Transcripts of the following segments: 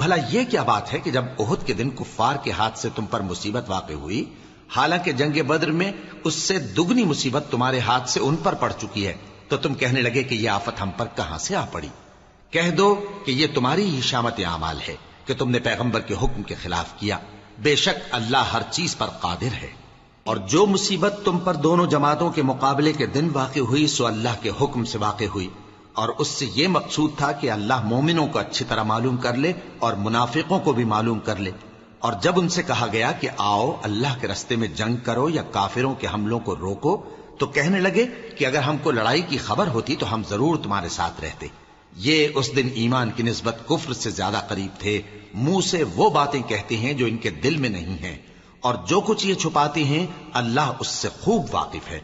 بھلا یہ کیا بات ہے کہ جب احد کے دن کفار کے ہاتھ سے تم پر مصیبت واقع ہوئی، حالانکہ جنگ بدر میں اس سے دگنی مصیبت تمہارے ہاتھ سے ان پر پڑ چکی ہے، تو تم کہنے لگے کہ یہ آفت ہم پر کہاں سے آ پڑی؟ کہہ دو کہ یہ تمہاری ہی شامت اعمال ہے کہ تم نے پیغمبر کے حکم کے خلاف کیا، بے شک اللہ ہر چیز پر قادر ہے۔ اور جو مصیبت تم پر دونوں جماعتوں کے مقابلے کے دن واقع ہوئی سو اللہ کے حکم سے واقع ہوئی، اور اس سے یہ مقصود تھا کہ اللہ مومنوں کو اچھی طرح معلوم کر لے اور منافقوں کو بھی معلوم کر لے۔ اور جب ان سے کہا گیا کہ آؤ اللہ کے رستے میں جنگ کرو یا کافروں کے حملوں کو روکو، تو کہنے لگے کہ اگر ہم کو لڑائی کی خبر ہوتی تو ہم ضرور تمہارے ساتھ رہتے۔ یہ اس دن ایمان کی نسبت کفر سے زیادہ قریب تھے، منہ سے وہ باتیں کہتے ہیں جو ان کے دل میں نہیں ہیں، اور جو کچھ یہ چھپاتے ہیں اللہ اس سے خوب واقف ہے۔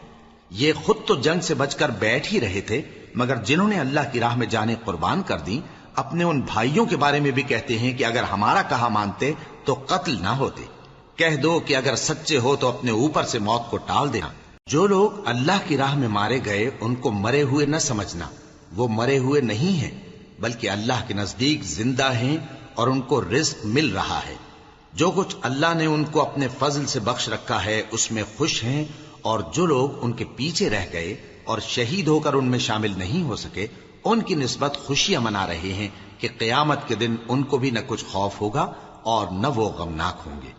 یہ خود تو جنگ سے بچ کر بیٹھ ہی رہے تھے، مگر جنہوں نے اللہ کی راہ میں جانیں قربان کر دیں، اپنے ان بھائیوں کے بارے میں بھی کہتے ہیں کہ اگر ہمارا کہا مانتے تو قتل نہ ہوتے۔ کہہ دو کہ اگر سچے ہو تو اپنے اوپر سے موت کو ٹال دینا۔ جو لوگ اللہ کی راہ میں مارے گئے ان کو مرے ہوئے نہ سمجھنا، وہ مرے ہوئے نہیں ہیں بلکہ اللہ کے نزدیک زندہ ہیں اور ان کو رزق مل رہا ہے۔ جو کچھ اللہ نے ان کو اپنے فضل سے بخش رکھا ہے اس میں خوش ہیں، اور جو لوگ ان کے پیچھے رہ گئے اور شہید ہو کر ان میں شامل نہیں ہو سکے، ان کی نسبت خوشیاں منا رہے ہیں کہ قیامت کے دن ان کو بھی نہ کچھ خوف ہوگا اور نہ وہ غمناک ہوں گے۔